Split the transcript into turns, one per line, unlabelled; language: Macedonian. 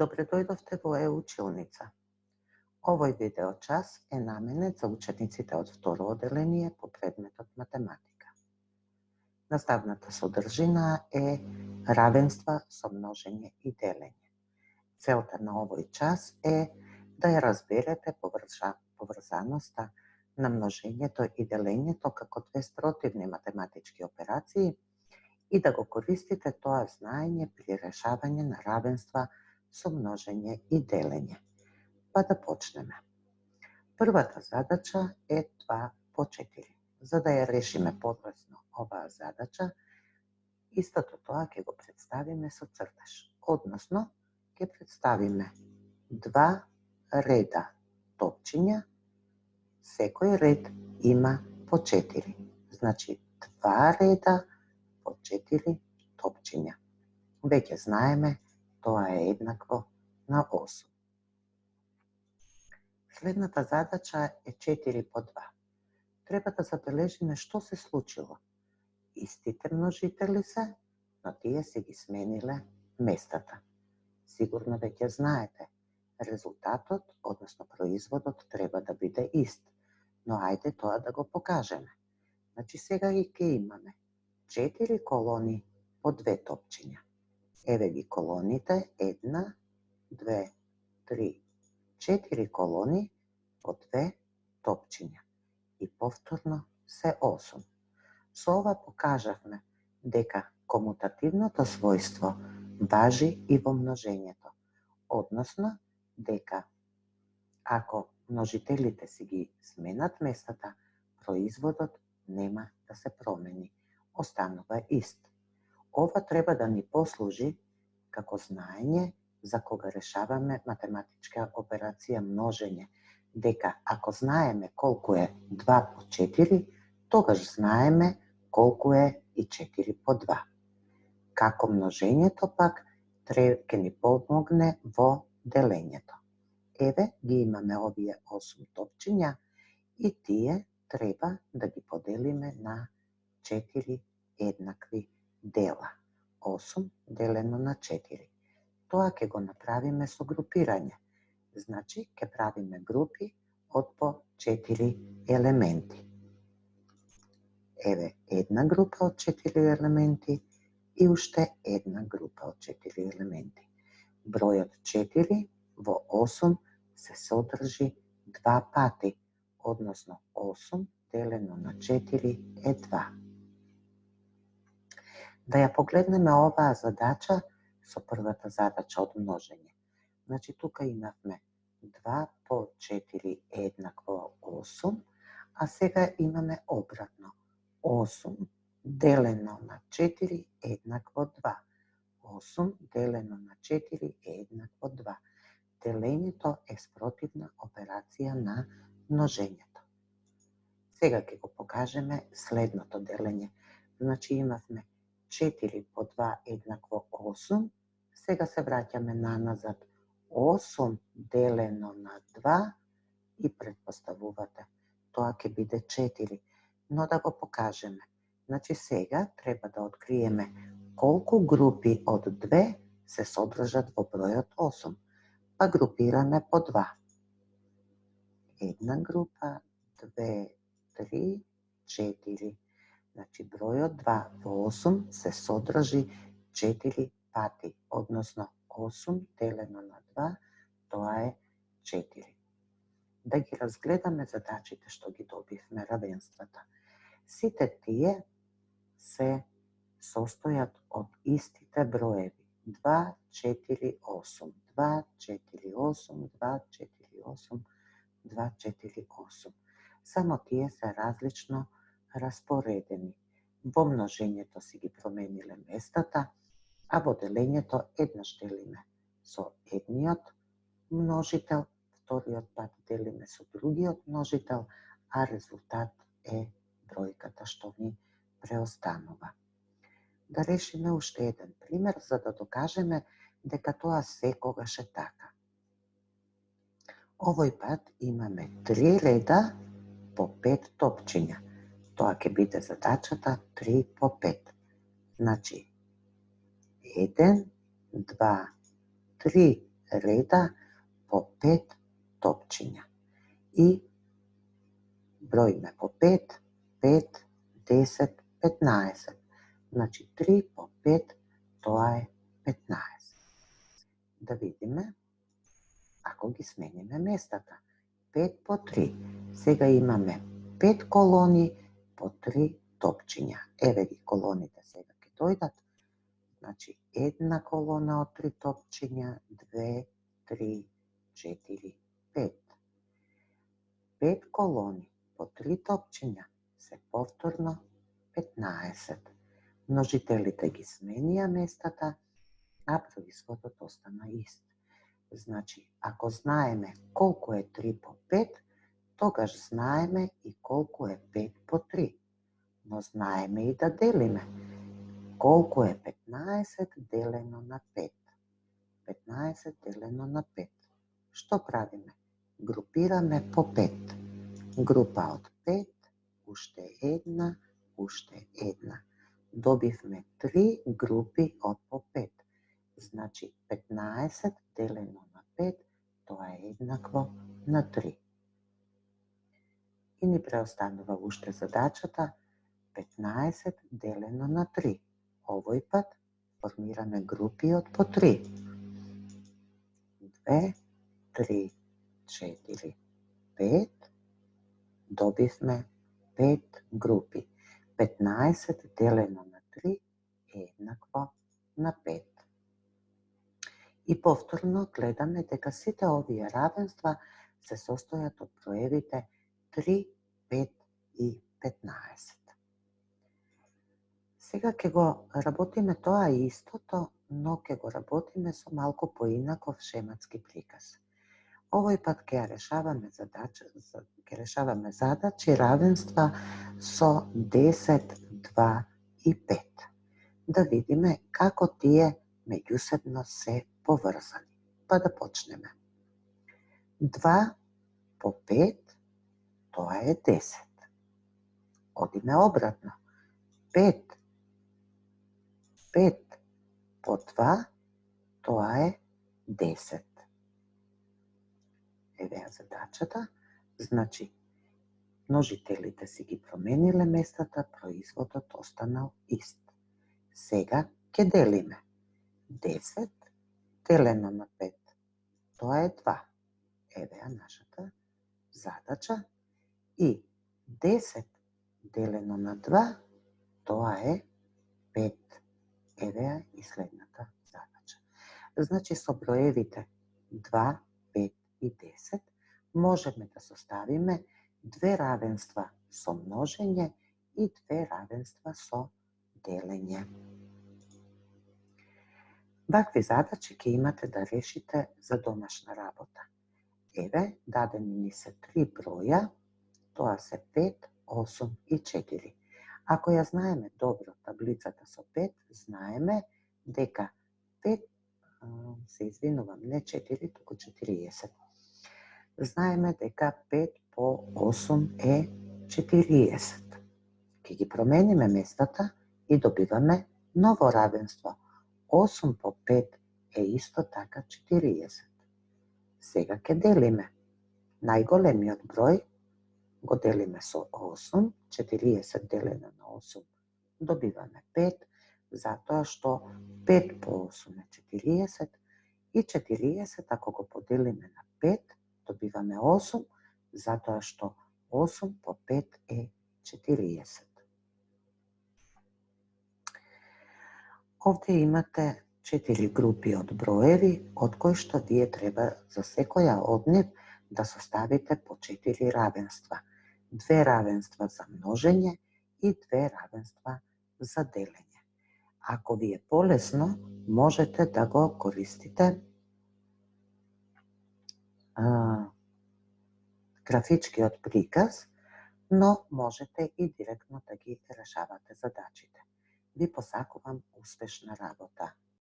Добре дојдовте во Е-училница. Овој видеочас е наменет за учениците од второ оделение по предметот математика. Наставната содржина е равенства со множење и делење. Целта на овој час е да ја разберете поврзаноста на множењето и делењето како две спротивни математички операции и да го користите тоа знаење при решавање на равенства со множење и делење. Па да почнеме. Првата задача е 2 по 4. За да ја решиме подлесно оваа задача, истото тоа ќе го представиме со цртаж, односно ќе представиме 2 реда топчиња, секој ред има по 4. Значи 2 реда по 4 топчиња. Веќе знаеме, тоа е еднакво на 8. Следната задача е 4 по 2. Треба да забележиме што се случило. Истите множители се, но тие се ги смениле местата. Сигурно веќе знаете, резултатот, односно производот, треба да биде ист. Но ајде тоа да го покажеме. Значи сега ги ќе имаме 4 колони по 2 топчиња. Еве ги колоните, 1, 2, 3, 4 колони по 2 топчиња. И повторно се 8. Со ова покажавме дека комутативното својство важи и во множењето, односно дека ако множителите си ги сменат местата, производот нема да се промени, останува ист. Ова треба да ни послужи како знаење за кога решаваме математичка операција множење, дека ако знаеме колку е 2 по 4, тогаш знаеме колку е и 4 по 2. Како множењето пак ќе ни помогне во делењето. Еве ги имаме овие 8 топчиња и тие треба да ги поделиме на 4 еднакви дела. 8 делено на 4. Тоа ќе го направиме со групирање. Значи, ќе правиме групи од по 4 елементи. Еве една група од 4 елементи и уште една група од 4 елементи. Бројот 4 во 8 се содржи 2 пати, односно 8 делено на 4 е 2. Да ја погледнеме оваа задача со првата задача од множење. Значи, тука имавме 2 по 4 еднакво 8, а сега имаме обратно. 8 делено на 4 еднакво 2. 8 делено на 4 е еднакво 2. Делењето е спротивна операција на множењето. Сега ќе го покажеме следното делење. Значи имавме 4 по 2 еднакво 8. Сега се враќаме наназад. 8 делено на 2 и претпоставувате. Тоа ќе биде 4. Но да го покажеме. Значи сега треба да откриеме колку групи од 2 се содржат во бројот 8. Па групираме по 2. Една група, 2, 3, 4. Значи бројот 2 во 8 се содржи 4 пати, односно 8 делено на 2, тоа е 4. Да ги разгледаме задачите што ги добивме, равенствата. Сите тие се состојат од истите броеви. 2, 4, 8, 2, 4, 8, 2, 4, 8, 2, 4, 8. Само тие се различно распоредени. Во множењето си ги промениле местата, а во делењето еднаш делиме со едниот множител, вториот пат делиме со другиот множител, а резултат е бројката што ни преостанува. Да решиме уште еден пример, за да докажеме дека тоа секогаш е така. Овој пат имаме 3 реда по 5 топчиња. Тоа ќе биде задачата 3 по 5. Значи, 1, 2, 3 реда по 5 топчиња. И броиме по 5, 5, 10, 15. Значи 3 по 5, тоа е 15. Да видиме, ако ги смениме местата. 5 по 3. Сега имаме 5 колони по 3 топчиња. Еве ги колоните сега ќе дојдат. Значи, една колона од 3 топчиња, 2, 3, 4, 5. 5 колони по 3 топчиња се повторно 15. Множителите ги сменија местата, а производот остана ист. Значи, ако знаеме колку е 3 по 5, тогаш знаеме и колку е 5 по 3. Но знаеме и да делиме. Колку е 15 делено на 5? 15 делено на 5. Што правиме? Групираме по 5. Група од 5, уште една, уште една. Добивме 3 групи од по 5. Значи 15 делено на 5, тоа е еднакво на 3. И ни преостанува уште задачата 15 делено на 3. Овој пат формираме групи од по 3. 2, 3, 4, 5. Добивме 5 групи. 15 делено на 3 е еднакво на 5. И повторно гледаме дека сите овие равенства се состојат од броевите 3, 5 и 15. Сега ќе го работиме тоа истото, но ќе го работиме со малку поинаков шематски приказ. Овој пат ќе решаваме задачи равенства со 10, 2 и 5. Да видиме како тие меѓусебно се поврзани. Па да почнеме. 2 по 5, тоа е 10. Одиме обратно. 5 по 2, тоа е 10. Еве ја задачата. Значи, множителите си ги промениле местата, производот останал ист. Сега ќе делиме. 10 делено на 5, тоа е 2. Еве ја нашата задача. И 10 делено на 2, тоа е 5. Еве ја и следната задача. Значи, со броевите 2, 5 и 10 можеме да составиме две равенства со множење и две равенства со делење. Вакви задачи ќе имате да решите за домашна работа. Еве, дадени ни се 3 броја, тоа се 5, 8 и 4. Ако ја знаеме добро таблицата со 5, знаеме дека 5, се извинувам, не 4, туку 40. Знаеме дека 5 по 8 е 40. Ке ги промениме местата и добиваме ново равенство. 8 по 5 е исто така 40. Сега ќе делиме. Најголемиот број го делиме со 8, 40 делено на 8 добиваме 5, затоа што 5 по 8 е 40 и 40 ако го поделиме на 5 добиваме 8, затоа што 8 по 5 е 40. Овде имате 4 групи од броеви, од кои што вие треба за секоја од нив да составите по 4 равенства. 2 равенства за множење и 2 равенства за делење. Ако ви е полесно, можете да го користите графичкиот приказ, но можете и директно да ги решавате задачите. Ви посакувам успешна работа.